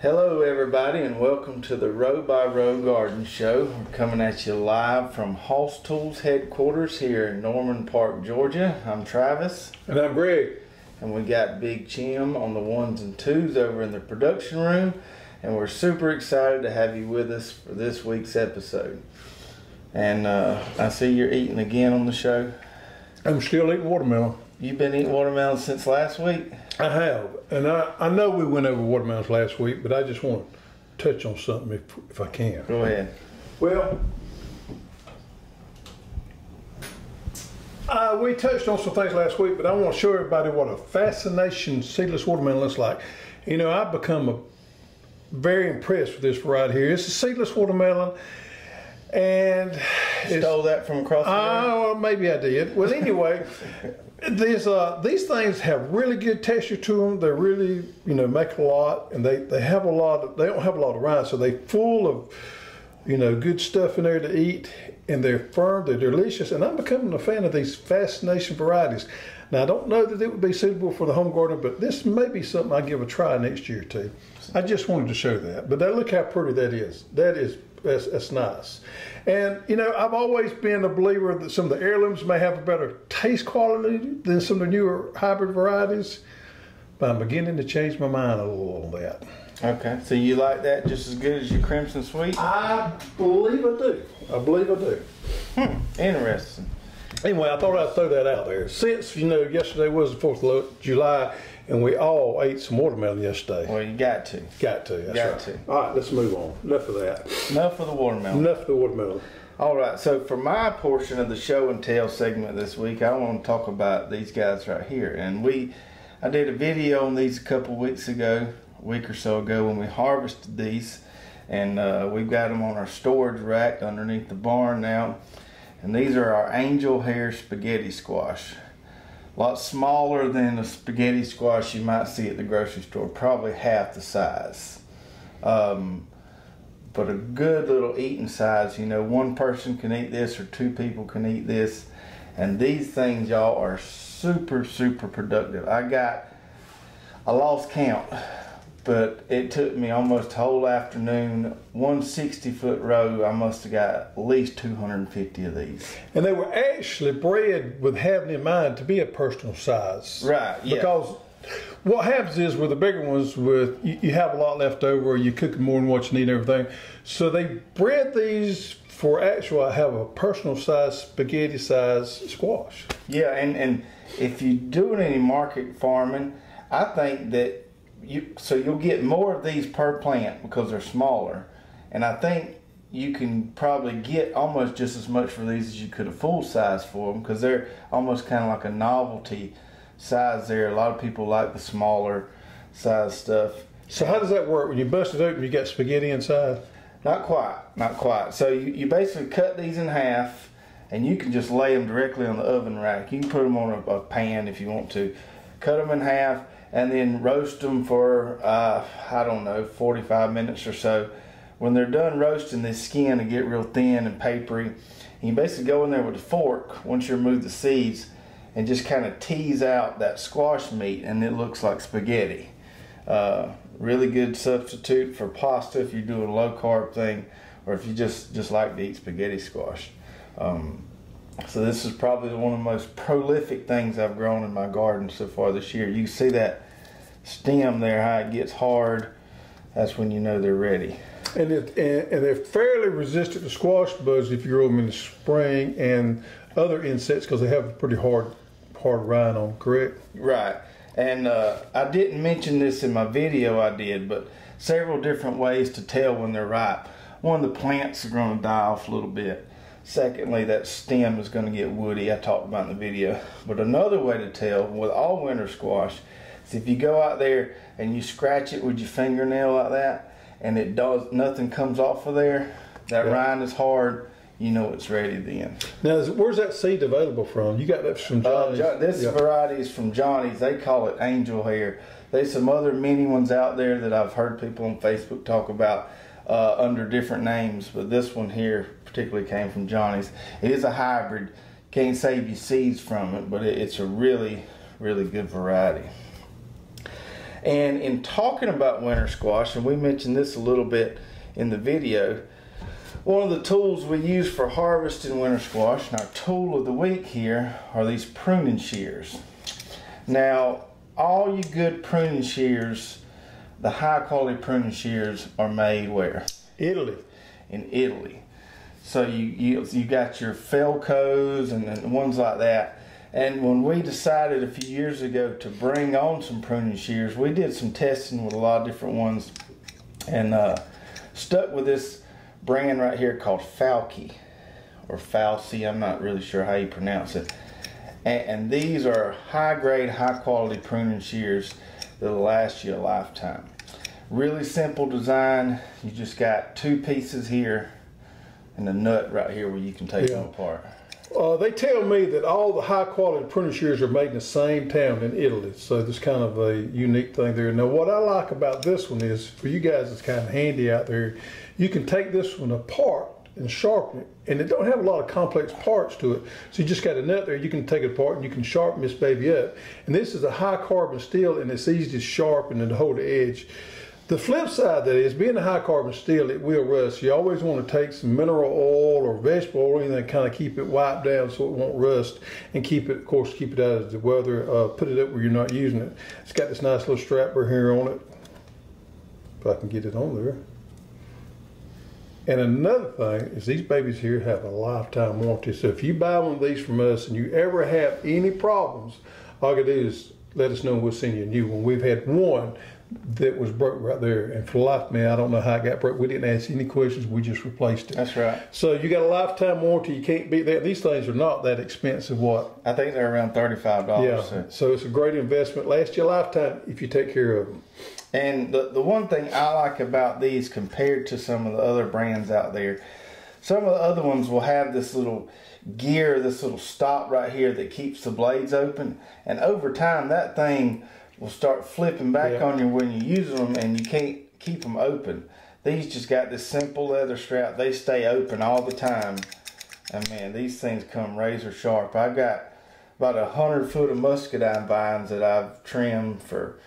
Hello everybody and welcome to the Row by Row Garden Show. We're coming at you live from Hoss Tools headquarters here in Norman Park, Georgia. I'm Travis. And I'm Greg. And we got Big Chim on the ones and twos over in the production room. And we're super excited to have you with us for this week's episode. And I see you're eating again on the show. I'm still eating watermelon. You've been eating watermelon since last week? I have. And I know we went over watermelons last week, but I just want to touch on something if I can. Go ahead. Well, we touched on some things last week, but I want to show everybody what a fascination seedless watermelon looks like. You know, I've become very impressed with this variety here. It's a seedless watermelon. And stole that from across the room? Well, maybe I did. Well, anyway, these things have really good texture to them. They really, make a lot, and they have a lot. They don't have a lot of rind, so they're full of, good stuff in there to eat, and they're firm. They're delicious, and I'm becoming a fan of these fascination varieties. Now, I don't know that it would be suitable for the home garden, but this may be something I give a try next year too. I just wanted to show that. But look how pretty that is. That's nice. And I've always been a believer that some of the heirlooms may have a better taste quality than some of the newer hybrid varieties, but I'm beginning to change my mind a little on that. Okay, so you like that just as good as your Crimson Sweet? I believe I do. Interesting. Anyway, I thought I'd throw that out there. Since, yesterday was the 4th of July, and we all ate some watermelon yesterday. Well, you got to. That's right. All right, let's move on. Enough of that. Enough of the watermelon. All right, so for my portion of the show and tell segment this week, I want to talk about these guys right here. And I did a video on these a week or so ago when we harvested these. And we've got them on our storage rack underneath the barn now. And these are our angel hair spaghetti squash. A lot smaller than a spaghetti squash you might see at the grocery store, probably half the size. But a good little eating size. One person can eat this or two people can eat this. And these things, y'all, are super, super productive. I lost count, but it took me almost a whole afternoon. 160-foot row, I must have got at least 250 of these. And they were actually bred with having in mind to be a personal size. Right, yeah. Because what happens is with the bigger ones, you have a lot left over, you cook more than what you need and everything. So they bred these for I have a personal size, spaghetti size squash. Yeah, and if you're doing any market farming, I think that you'll get more of these per plant because they're smaller, and I think you can probably get almost just as much for these as you could a full size for them because they're almost kind of like a novelty size there. A lot of people like the smaller size stuff. So how does that work? When you bust it open, you got spaghetti inside? Not quite. So you basically cut these in half, and you can just lay them directly on the oven rack. You can put them on a pan if you want to. Cut them in half and then roast them for 45 minutes or so. When they're done roasting, the skin will get real thin and papery. And you basically go in there with a fork once you remove the seeds and just kind of tease out that squash meat, and it looks like spaghetti. Really good substitute for pasta if you're doing a low carb thing, or if you just like to eat spaghetti squash. So this is probably one of the most prolific things I've grown in my garden so far this year. You can see that stem there, how it gets hard. That's when you know they're ready. And they're fairly resistant to squash bugs if you grow them in the spring and other insects because they have a pretty hard rind on them, correct? Right. And I didn't mention this in my video I did, but several different ways to tell when they're ripe. One, the plants are going to die off a little bit. Secondly, that stem is going to get woody. I talked about in the video. But another way to tell with all winter squash is if you go out there and you scratch it with your fingernail like that, and nothing comes off of there, that rind is hard, you know it's ready then. Now, where's that seed available from? You got that from Johnny's? This variety is from Johnny's. They call it angel hair. There's some other mini ones out there that I've heard people on Facebook talk about under different names, but this one here particularly came from Johnny's. It is a hybrid. Can't save you seeds from it, but it's a really, really good variety. And in talking about winter squash, and we mentioned this a little bit in the video, one of the tools we use for harvesting winter squash, and our tool of the week here, are these pruning shears. Now, all you good pruning shears, the high quality pruning shears, are made where? Italy. In Italy. So you got your Felcos and ones like that. And when we decided a few years ago to bring on some pruning shears, we did some testing with a lot of different ones, and stuck with this brand right here called Falke, or Falsey. I'm not really sure how you pronounce it. And these are high grade, high quality pruning shears that'll last you a lifetime. Really simple design. You just got two pieces here and a nut right here where you can take them apart. They tell me that all the high quality pruning shears are made in the same town in Italy, so there's kind of a unique thing there. Now what I like about this one is, for you guys it's kind of handy out there, you can take this one apart and sharpen it, and it don't have a lot of complex parts to it, so you just got a nut there, you can take it apart and you can sharpen this baby up. And this is a high carbon steel, and it's easy to sharpen and to hold the edge. The flip side of that is, being a high carbon steel, it will rust. You always want to take some mineral oil or vegetable oil and then kind of keep it wiped down so it won't rust, and keep it, of course, keep it out of the weather. Put it up where you're not using it. It's got this nice little strapper here on it, if I can get it on there. And another thing is, these babies here have a lifetime warranty. So if you buy one of these from us and you ever have any problems, all you gotta do is let us know and we'll send you a new one. We've had one that was broke right there, and for the life of me, I don't know how it got broke. We didn't ask any questions, we just replaced it. That's right. So you got a lifetime warranty, you can't beat that. These things are not that expensive. What? I think they're around $35. Yeah, so it's a great investment, lasts you a lifetime if you take care of them. And the one thing I like about these compared to some of the other brands out there, some of the other ones will have this little gear, this little stop right here that keeps the blades open, and over time that thing will start flipping back on you when you use them, and you can't keep them open. These just got this simple leather strap. They stay open all the time, and man, these things come razor sharp. I've got about 100 foot of muscadine vines that I've trimmed for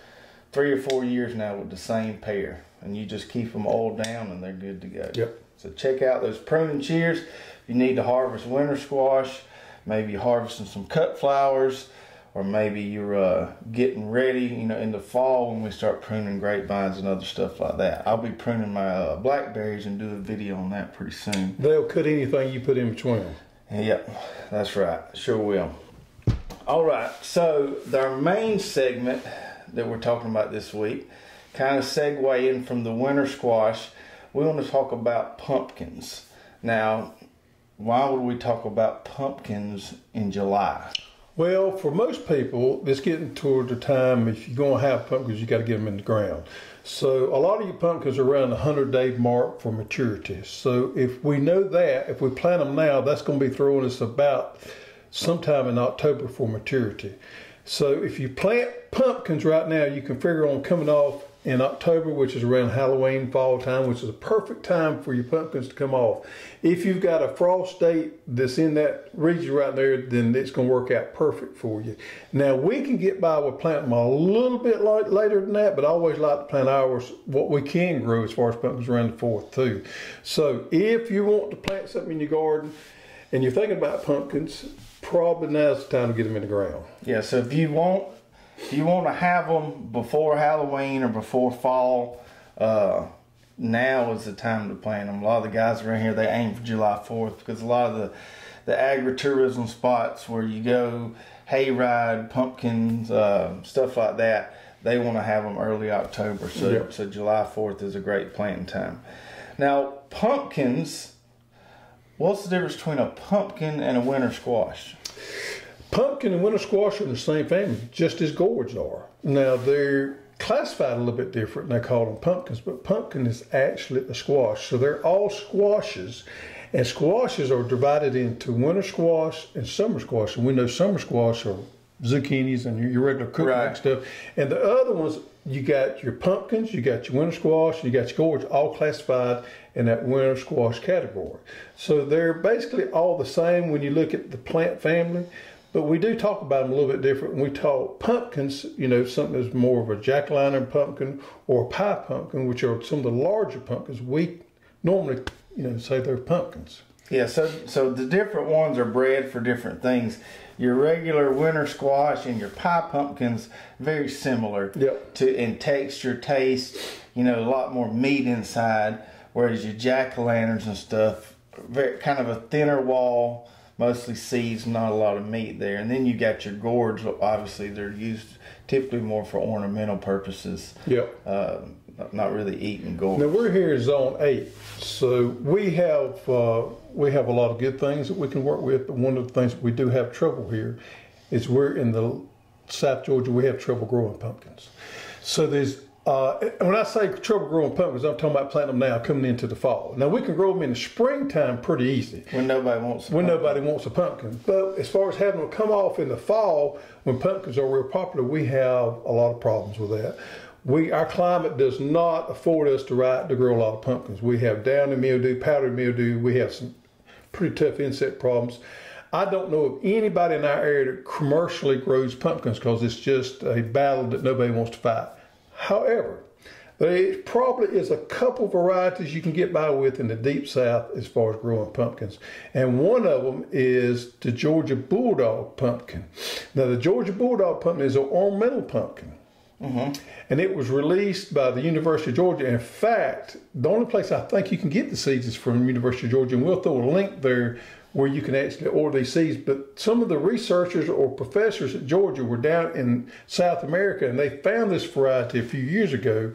3 or 4 years now with the same pair, and you just keep them oiled down and they're good to go. Yep. So check out those pruning shears. If you need to harvest winter squash, maybe you're harvesting some cut flowers, or maybe you're getting ready, in the fall when we start pruning grapevines and other stuff like that. I'll be pruning my blackberries and do a video on that pretty soon. They'll cut anything you put in between them. Yep, that's right. Sure will. All right, so our main segment that we're talking about this week, kind of segueing from the winter squash, we want to talk about pumpkins. Now, why would we talk about pumpkins in July? Well, for most people, it's getting toward the time, if you're going to have pumpkins, you got to get them in the ground. So a lot of your pumpkins are around the 100-day mark for maturity. So if we know that, if we plant them now, that's going to be throwing us about sometime in October for maturity. So if you plant pumpkins right now, you can figure on coming off in October, which is around Halloween, fall time, which is a perfect time for your pumpkins to come off. If you've got a frost date that's in that region right there, then it's going to work out perfect for you. Now, we can get by with planting them a little bit later than that, but I always like to plant ours, what we can grow as far as pumpkins, around the 4th too. So if you want to plant something in your garden and you're thinking about pumpkins, probably now's the time to get them in the ground. Yeah, so if you want to have them before Halloween or before fall, now is the time to plant them. A lot of the guys around here, they aim for July 4th because a lot of the agritourism spots where you go, hayride, pumpkins, stuff like that, they want to have them early October. So, so July 4th is a great planting time. Now, pumpkins, what's the difference between a pumpkin and a winter squash? Pumpkin and winter squash are in the same family, just as gourds are. Now, they're classified a little bit different, and they call them pumpkins, but pumpkin is actually a squash. So they're all squashes, and squashes are divided into winter squash and summer squash. And we know summer squash are zucchinis and your regular cooking stuff. And the other ones, you got your pumpkins, you got your winter squash, you got your gourds, all classified in that winter squash category. So they're basically all the same when you look at the plant family. But we do talk about them a little bit different. When we talk pumpkins, you know, something that's more of a jack-o'-lantern pumpkin or a pie pumpkin, which are some of the larger pumpkins, we normally, you know, say they're pumpkins. Yeah, so the different ones are bred for different things. Your regular winter squash and your pie pumpkins, very similar to in texture, taste, you know, a lot more meat inside, whereas your jack-o'-lanterns and stuff, very kind of a thinner wall, mostly seeds, not a lot of meat there. And then you got your gourds, obviously they're used typically more for ornamental purposes. Not really eating gourds. Now we're here in Zone 8, so we have a lot of good things that we can work with, but one of the things we do have trouble here is we're in the South Georgia, we have trouble growing pumpkins. So there's, when I say trouble growing pumpkins, I'm talking about planting them now coming into the fall. Now we can grow them in the springtime pretty easy. When nobody wants a pumpkin. But as far as having them come off in the fall, when pumpkins are real popular, we have a lot of problems with that. Our climate does not afford us to grow a lot of pumpkins. We have downy mildew, powdery mildew. We have some pretty tough insect problems. I don't know of anybody in our area that commercially grows pumpkins because it's just a battle that nobody wants to fight. However, there probably is a couple varieties you can get by with in the deep south as far as growing pumpkins. And one of them is the Georgia Bulldog pumpkin. Now the Georgia Bulldog pumpkin is an ornamental pumpkin. And it was released by the University of Georgia. In fact, the only place I think you can get the seeds is from the University of Georgia, and we'll throw a link there where you can actually order these seeds. But some of the researchers or professors at Georgia were down in South America, and they found this variety a few years ago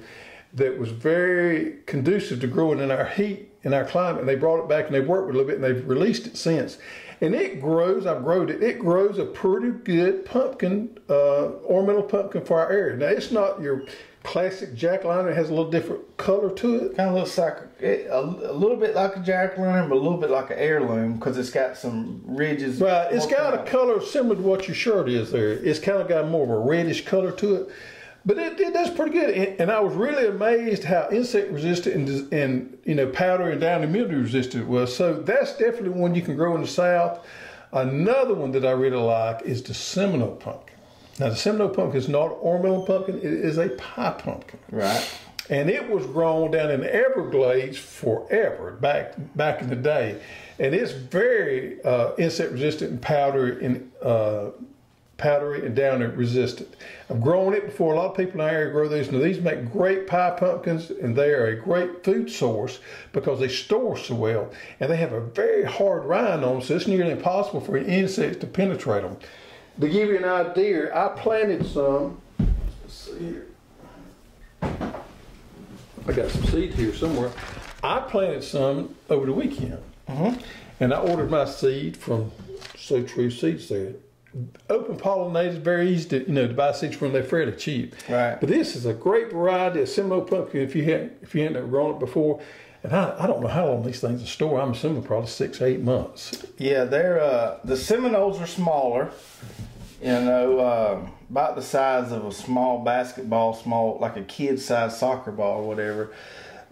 that was very conducive to growing in our heat, in our climate, and they brought it back and they worked with it a little bit, and they've released it since. And it grows, I've grown it, it grows a pretty good pumpkin, ornamental pumpkin for our area. Now, it's not your classic jack-o'-lantern. It has a little different color to it. Kind of looks like a little bit like a jack-o'-lantern, but a little bit like an heirloom because it's got some ridges. Right, it's got a color similar to what your shirt is there. It's kind of got more of a reddish color to it. But it does pretty good, and I was really amazed how insect resistant and you know, powder and downy mildew resistant it was. So that's definitely one you can grow in the South. Another one that I really like is the Seminole pumpkin. Now the Seminole pumpkin is not an ornamental pumpkin; it is a pie pumpkin. Right. And it was grown down in the Everglades forever, back in the day, and it's very insect resistant and powdery and downy resistant. I've grown it before. A lot of people in our area grow these. Now these make great pie pumpkins, and they are a great food source because they store so well, and they have a very hard rind on them, so it's nearly impossible for insects to penetrate them. To give you an idea, I planted some. Let's see here. I got some seeds here somewhere. I planted some over the weekend, and I ordered my seed from So True Seeds there. Open pollinated, very easy to, to buy seeds from. They're fairly cheap. Right. But this is a great variety of Seminole pumpkin if you hadn't grown it before. And I don't know how long these things are stored. I'm assuming probably 6 or 8 months. Yeah, they're the Seminoles are smaller. About the size of a small basketball, like a kid-sized soccer ball or whatever.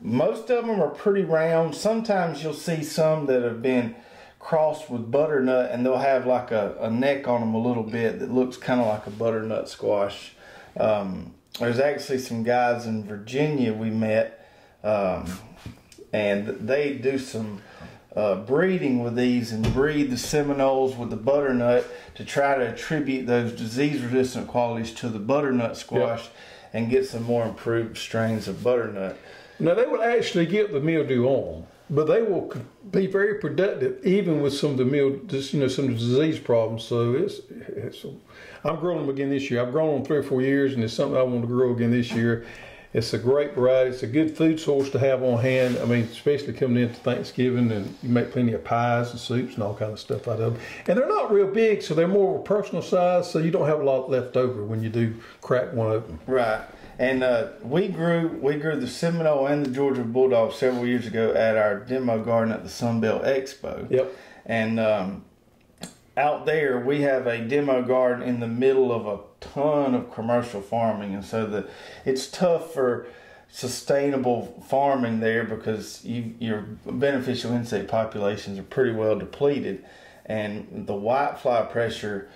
Most of them are pretty round. Sometimes you'll see some that have been crossed with butternut, and they'll have like a neck on them a little bit that looks kind of like a butternut squash. There's actually some guys in Virginia we met, and they do some breeding with these and breed the Seminoles with the butternut to try to attribute those disease-resistant qualities to the butternut squash and get some more improved strains of butternut. Now, they will actually get the mildew on, but they will be very productive even with some of the mildew, some of the disease problems. So I'm growing them again this year. I've grown them 3 or 4 years, and it's something I want to grow again this year. It's a great variety. It's a good food source to have on hand. I mean, especially coming into Thanksgiving, and you make plenty of pies and soups and all kind of stuff out of them. And they're not real big, so they're more of a personal size, so you don't have a lot left over when you do crack one open. Right. And we grew the Seminole and the Georgia Bulldog several years ago at our demo garden at the Sunbelt Expo. Yep. And out there, we have a demo garden in the middle of a ton of commercial farming, and so it's tough for sustainable farming there because your beneficial insect populations are pretty well depleted, and the whitefly pressure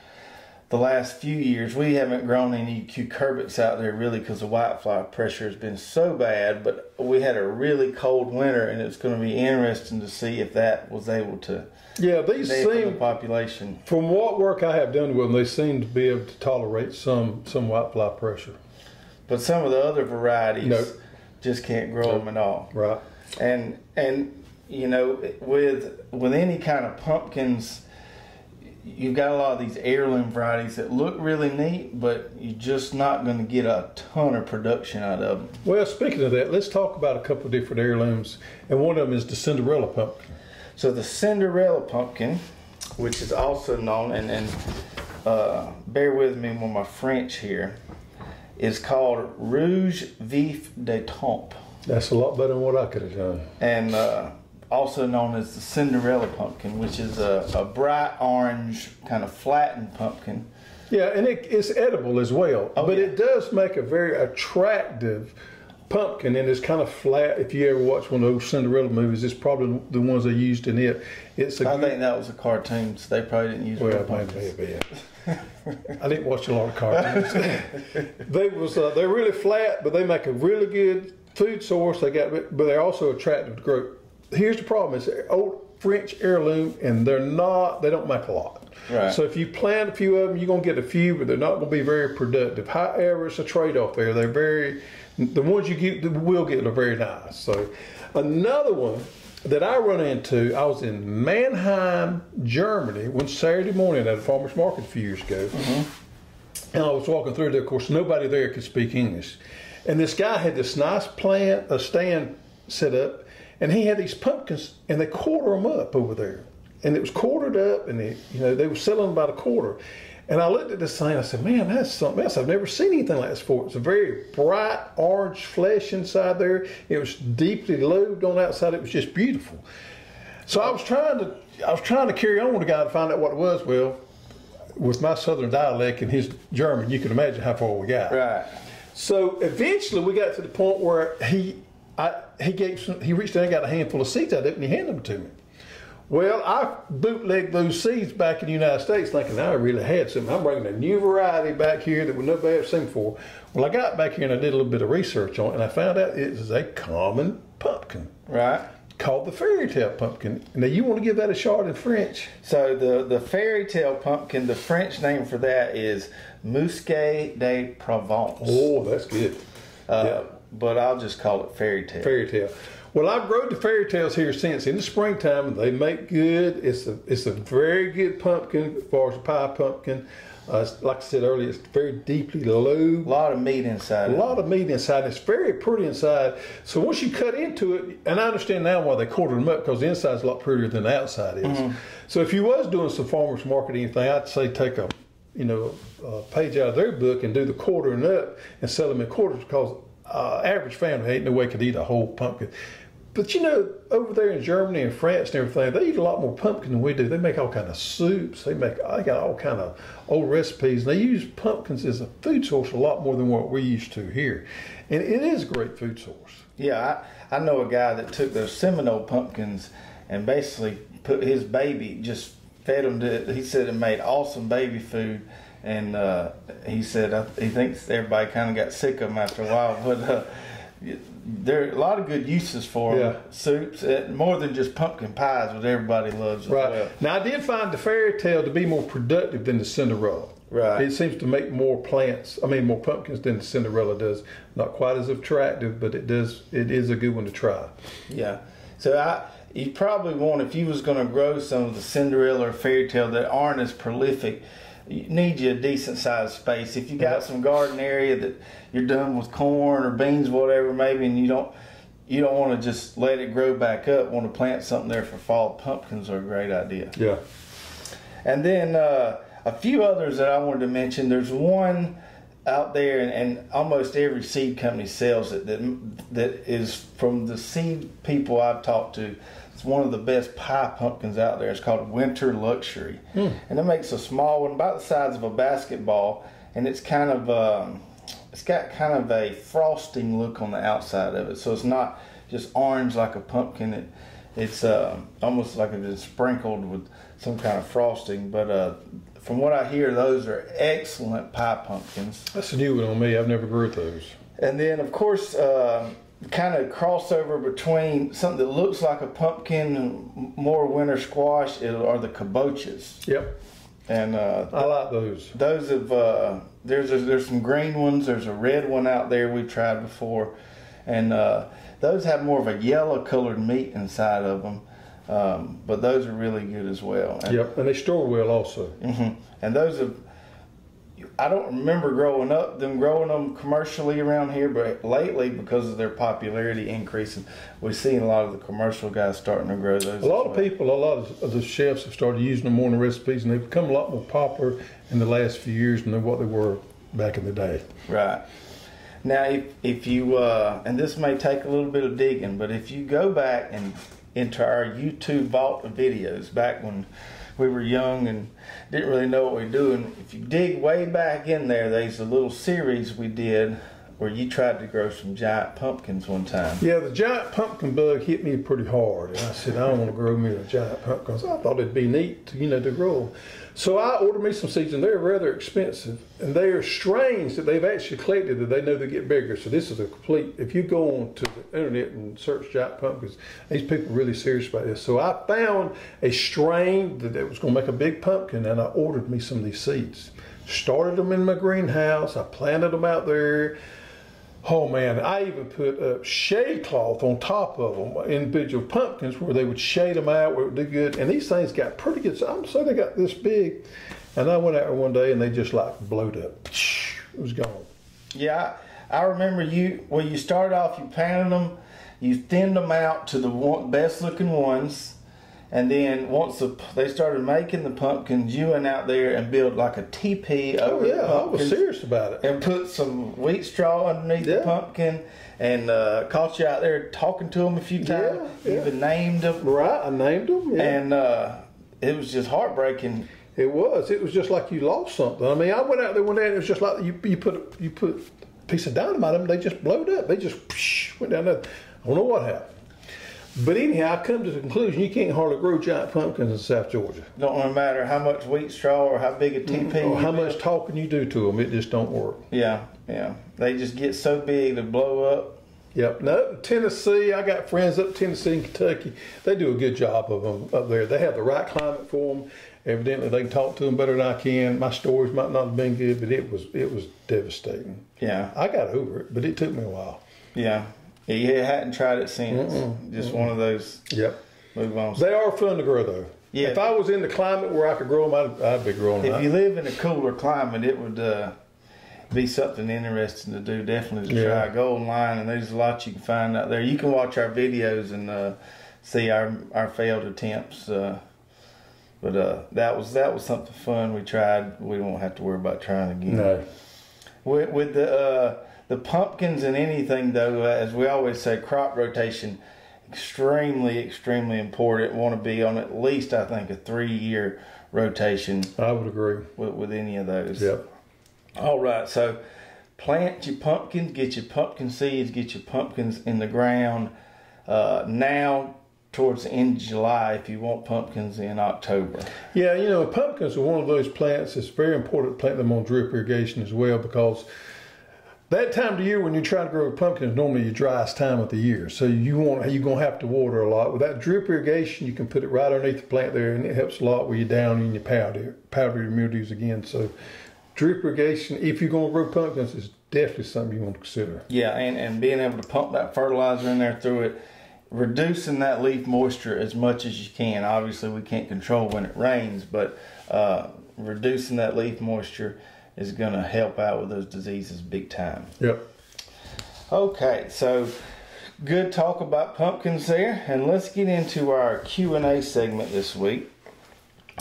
the last few years, we haven't grown any cucurbits out there really because the whitefly pressure has been so bad. But we had a really cold winter, and it's going to be interesting to see if that was able to. Yeah, these seem, the population. From what work I have done with them, they seem to be able to tolerate some whitefly pressure. But some of the other varieties just can't grow them at all. Right. And you know, with any kind of pumpkins, you've got a lot of these heirloom varieties that look really neat, but you're just not going to get a ton of production out of them. Well, speaking of that, let's talk about a couple of different heirlooms, and one of them is the Cinderella pumpkin. So the Cinderella pumpkin, which is also known, and bear with me with my French here, is called Rouge Vif de Tempe. That's a lot better than what I could have done. And also known as the Cinderella pumpkin, which is a bright orange, kind of flattened pumpkin. Yeah, and it's edible as well. Oh, but yeah. it does make a very attractive pumpkin, and it's kind of flat. If you ever watch one of those Cinderella movies, it's probably the ones they used in it. I think that was a cartoon, so they probably didn't use real pumpkins. I didn't watch a lot of cartoons. They're really flat, but they make a really good food source. But they're also attractive to grow. Here's the problem: it's old French heirloom, and they don't make a lot. Right. So if you plant a few of them, you're gonna get a few, but they're not gonna be very productive. However, it's a trade-off there. The ones you will get are very nice. So another one that I run into, I was in Mannheim, Germany, one Saturday morning at a farmer's market a few years ago. Mm-hmm. And I was walking through there. Of course, nobody there could speak English. And this guy had this nice stand set up, and he had these pumpkins, and they quarter them up over there. And it was quartered up, and they were selling about a quarter. And I looked at this thing, I said, man, that's something else. I've never seen anything like this before. It's a very bright orange flesh inside there. It was deeply lobed on the outside. It was just beautiful. So I was trying to carry on with the guy to find out what it was. Well, with my southern dialect and his German, you can imagine how far we got. Right. So eventually we got to the point where he reached down and got a handful of seeds out of it, and he handed them to me. Well, I bootlegged those seeds back in the United States thinking I really had something. I'm bringing a new variety back here that nobody ever seen before. Well, I got back here and I did a little bit of research on it, and I found out it is a common pumpkin. Right. Called the fairy tale pumpkin. Now, you want to give that a shot in French? So the fairy tale pumpkin, the French name for that is Muscat de Provence. Oh, that's good. Yeah. But I'll just call it fairy tale. Fairy tale. Well, I've grown the fairy tales here since. In the springtime, they make good. It's a very good pumpkin as far as a pie pumpkin. Like I said earlier, it's very deeply lobed. A lot of meat inside. A lot of meat inside. It's very pretty inside. So once you cut into it, and I understand now why they quarter them up, because the inside's a lot prettier than the outside is. Mm-hmm. So if you was doing some farmers marketing thing, I'd say take a page out of their book and do the quartering up and sell them in quarters, because average family ain't no way could eat a whole pumpkin. But over there in Germany and France and everything, they eat a lot more pumpkin than we do. They make all kind of soups. They got all kind of old recipes. And they use pumpkins as a food source a lot more than what we're used to here. And it is a great food source. Yeah, I know a guy that took those Seminole pumpkins and basically put his baby, just fed them he said it made awesome baby food. And he said he thinks everybody kind of got sick of them after a while. But there are a lot of good uses for them. Soups, more than just pumpkin pies, which everybody loves as well. Now, I did find the fairy tale to be more productive than the Cinderella. Right. It seems to make more more pumpkins than the Cinderella does. Not quite as attractive, but it is a good one to try. Yeah. So you probably want, if you was going to grow some of the Cinderella or fairy tale that aren't as prolific, you need a decent sized space. If you got some garden area that you're done with corn or beans, whatever, maybe, and you don't want to just let it grow back up, want to plant something there for fall, pumpkins are a great idea. Yeah. And then a few others that I wanted to mention. There's one out there, and almost every seed company sells it, that is from the seed people I've talked to. It's one of the best pie pumpkins out there. It's called Winter Luxury. And it makes a small one about the size of a basketball, and it's kind of it's got kind of a frosting look on the outside of it. So it's not just orange like a pumpkin. It's almost like it's been sprinkled with some kind of frosting. But from what I hear, those are excellent pie pumpkins. That's a new one on me. I've never grew those. And then, of course, kind of crossover between something that looks like a pumpkin and more winter squash are the kabochas. Yep. And I like those. Those have there's some green ones. There's a red one out there we've tried before, and those have more of a yellow colored meat inside of them. But those are really good as well. And, yep, and they store well also. Mm-hmm. And those have, I don't remember growing them commercially around here, but lately, because of their popularity increasing, we're seeing a lot of the commercial guys starting to grow those. A lot of the chefs have started using them more in the recipes, and they've become a lot more popular in the last few years than what they were back in the day. Right. Now, if you, and this may take a little bit of digging, but if you go back and into our YouTube vault of videos back when we were young and didn't really know what we were doing, if you dig way back in there, there's a little series we did where you tried to grow some giant pumpkins one time. Yeah, the giant pumpkin bug hit me pretty hard, and I said, I don't want to grow me a giant pumpkin. So I thought it'd be neat to grow. So I ordered me some seeds, and they're rather expensive, and they are strains that they've actually collected that they know they get bigger. So this is a complete, if you go on to the internet and search giant pumpkins, these people are really serious about this. So I found a strain that was going to make a big pumpkin, and I ordered me some of these seeds. Started them in my greenhouse. I planted them out there. Oh man, I even put shade cloth on top of them, individual pumpkins, where they would shade them out, where it would do good. And these things got pretty good. I'm saying they got this big. And I went out there one day and they just like blowed up. It was gone. Yeah, I remember when you started off, you planted them, you thinned them out to the best looking ones. And then once they started making the pumpkins, you went out there and built like a teepee over the pumpkins. I was serious about it. And put some wheat straw underneath the pumpkin, and caught you out there talking to them a few times. You even named them. Right, I named them. Yeah. And it was just heartbreaking. It was just like you lost something. I mean, I went out there one day and it was just like you put a piece of dynamite in them, they just blowed up. They just went down there. I don't know what happened. But anyhow, I come to the conclusion you can't hardly grow giant pumpkins in South Georgia. Don't matter how much wheat straw or how big a teepee or how much talking you do to them, it just don't work. Yeah. They just get so big to blow up. Yep. No, Tennessee, I got friends up in Tennessee and Kentucky. They do a good job of them up there. They have the right climate for them. Evidently, they can talk to them better than I can. My stories might not have been good, but it was devastating. Yeah. I got over it, but it took me a while. Yeah. You hadn't tried it since. Just one of those. Yep. Move on. They are fun to grow, though. Yeah. If I was in the climate where I could grow them, I'd be growing them. If you live in a cooler climate, it would be something interesting to do. Definitely to try. Go online, and there's a lot you can find out there. You can watch our videos and see our failed attempts. But that was something fun we tried. We won't have to worry about trying again. No. With the pumpkins and anything, though, as we always say, crop rotation, extremely, extremely important. Want to be on at least, I think, a 3-year rotation. I would agree. With any of those. Yep. All right, so plant your pumpkins, get your pumpkin seeds, get your pumpkins in the ground now towards the end of July if you want pumpkins in October. Yeah, pumpkins are one of those plants. It's very important to plant them on drip irrigation as well, because that time of year when you're trying to grow pumpkins, normally your driest time of the year. So you're going to have to water a lot. With that drip irrigation, you can put it right underneath the plant there, and it helps a lot where you're down in your powder your mildews again. So drip irrigation, if you're going to grow pumpkins, is definitely something you want to consider. Yeah, and being able to pump that fertilizer in there through it, reducing that leaf moisture as much as you can. Obviously, we can't control when it rains, but reducing that leaf moisture is going to help out with those diseases big time. Yep. Okay, so good talk about pumpkins there, and let's get into our Q&A segment this week.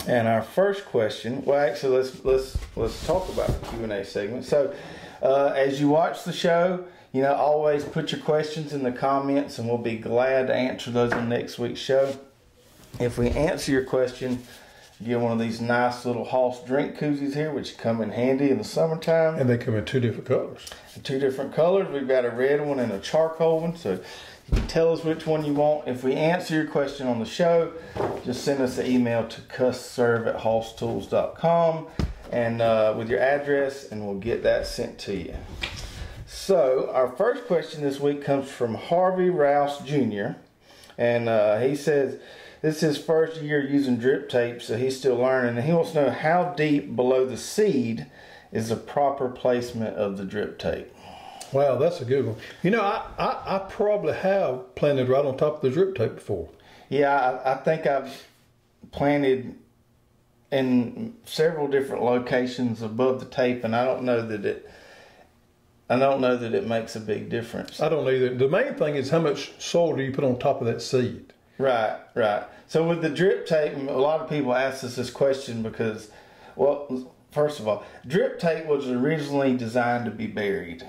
And our first question, well, actually, let's talk about the Q&A segment. So, as you watch the show, always put your questions in the comments, and we'll be glad to answer those in next week's show. If we answer your question, you get one of these nice little Hoss drink koozies here, which come in handy in the summertime. And they come in 2 different colors. 2 different colors. We've got a red one and a charcoal one, so Tell us which one you want. If we answer your question on the show, just send us an email to cussserve@hosstools.com and with your address, and we'll get that sent to you. So our first question this week comes from Harvey Rouse Jr. And he says this is his first year using drip tape, so he's still learning. And he wants to know how deep below the seed is the proper placement of the drip tape. Wow, that's a good one. You know, I probably have planted right on top of the drip tape before. Yeah, I think I've planted in several different locations above the tape, and I don't know that it makes a big difference. I don't either. The main thing is how much soil do you put on top of that seed? Right. So with the drip tape, a lot of people ask us this question because, well, first of all, drip tape was originally designed to be buried.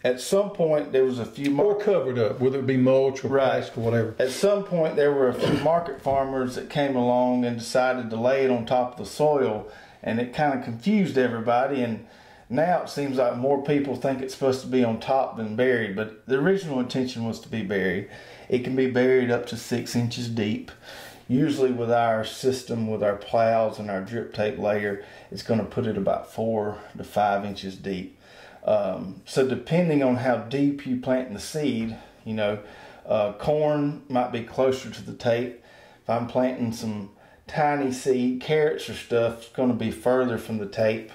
At some point, there was a few or covered up, whether it be mulch or plastic or whatever. At some point, there were a few market farmers that came along and decided to lay it on top of the soil, and it kind of confused everybody. And now it seems like more people think it's supposed to be on top than buried, but the original intention was to be buried. It can be buried up to 6 inches deep. Usually with our system, with our plows and our drip tape layer, it's going to put it about 4 to 5 inches deep. So depending on how deep you plant the seed, you know, corn might be closer to the tape. If I'm planting some tiny seed, carrots or stuff, it's going to be further from the tape.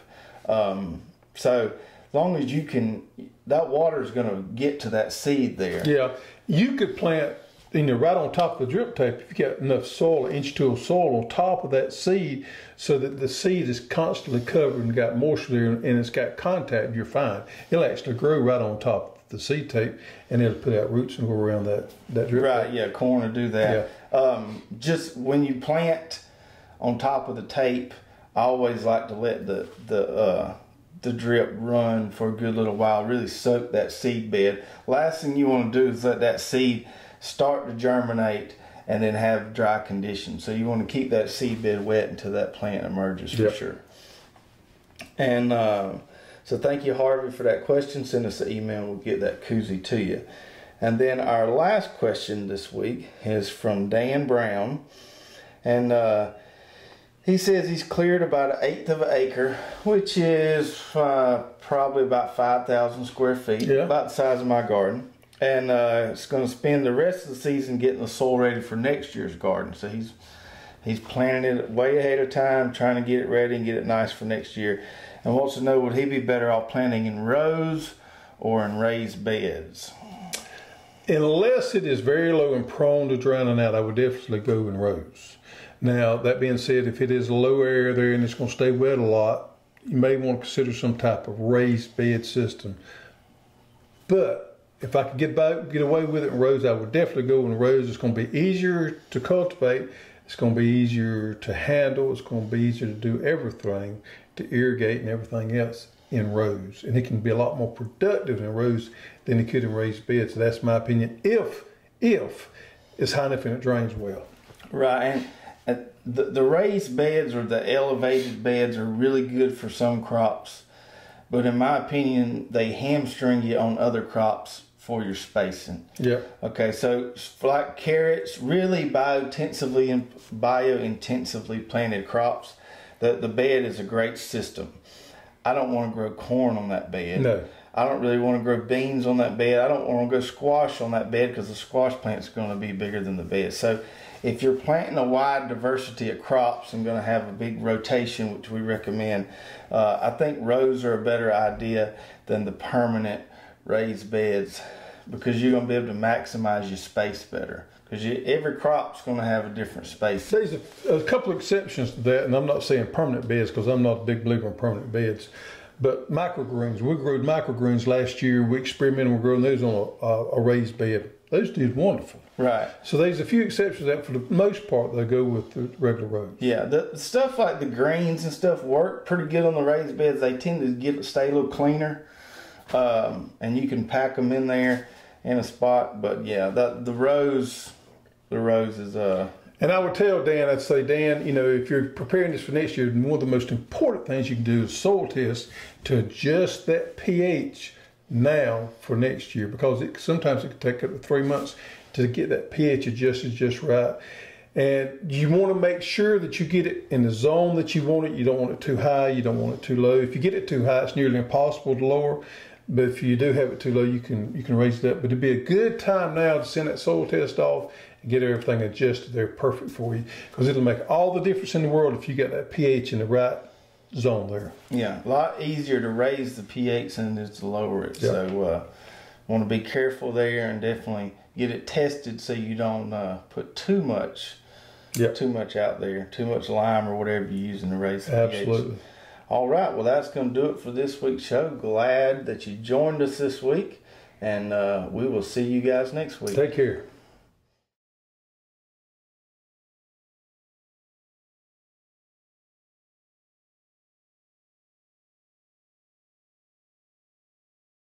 So as long as you can, that water is going to get to that seed there. Yeah, you could plant, you know, right on top of the drip tape if you got enough soil, inch-to soil on top of that seed, so that the seed is constantly covered and got moisture there and it's got contact, you're fine. It'll actually grow right on top of the seed tape, and it'll put out roots and go around that drip tape. Yeah, corn will do that. Yeah. Just when you plant on top of the tape, I always like to let the drip run for a good little while, really soak that seed bed. Last thing you want to do is let that seed start to germinate and then have dry conditions. So you want to keep that seed bed wet until that plant emerges for sure. And so thank you, Harvey, for that question. Send us an email. We'll get that koozie to you. And then our last question this week is from Dan Brown. And he says he's cleared about 1/8 of an acre, which is probably about 5,000 square feet, about the size of my garden. And it's going to spend the rest of the season getting the soil ready for next year's garden. So he's planning it way ahead of time, trying to get it ready and get it nice for next year. And wants to know, would he be better off planting in rows or in raised beds? Unless it is very low and prone to drowning out, I would definitely go in rows. Now, that being said, if it is a low area there and it's going to stay wet a lot, you may want to consider some type of raised bed system. But if I could get away with it in rows, I would definitely go in rows. It's going to be easier to cultivate. It's going to be easier to handle. It's going to be easier to do everything, to irrigate and everything else in rows. And it can be a lot more productive in rows than it could in raised beds. So that's my opinion, if it's high enough and it drains well. Right. And the raised beds or the elevated beds are really good for some crops. But in my opinion, they hamstring you on other crops for your spacing. Yeah. Okay, so like carrots, really bio-intensively planted crops, the bed is a great system. I don't want to grow corn on that bed. No. I don't really want to grow beans on that bed. I don't want to grow squash on that bed because the squash plant's going to be bigger than the bed. So if you're planting a wide diversity of crops and going to have a big rotation, which we recommend, I think rows are a better idea than the permanent raised beds, because you're going to be able to maximize your space better. Because every crop's going to have a different space. There's a couple of exceptions to that, and I'm not saying permanent beds because I'm not a big believer in permanent beds. But microgreens, we grew microgreens last year. We experimented with growing those on a raised bed. Those did wonderful. Right. So there's a few exceptions that for the most part they go with the regular rows. Yeah, the stuff like the greens and stuff work pretty good on the raised beds. They tend to stay a little cleaner, and you can pack them in there in a spot. But yeah, the rows is And I would tell Dan, I'd say, Dan, you know, if you're preparing this for next year, one of the most important things you can do is soil test to adjust that pH now for next year, because sometimes it can take up to 3 months to get that pH adjusted just right. And you want to make sure that you get it in the zone that you want it. You don't want it too high. You don't want it too low. If you get it too high, it's nearly impossible to lower. But if you do have it too low, you can raise it up. But it'd be a good time now to send that soil test off and get everything adjusted there perfect for you, because it'll make all the difference in the world if you get that pH in the right zone there. Yeah, a lot easier to raise the pH than it is to lower it. Yep. So want to be careful there and definitely get it tested so you don't put too much out there, too much lime or whatever you're using to raise the pH. Absolutely. All right, well, that's going to do it for this week's show. Glad that you joined us this week, and we will see you guys next week. Take care.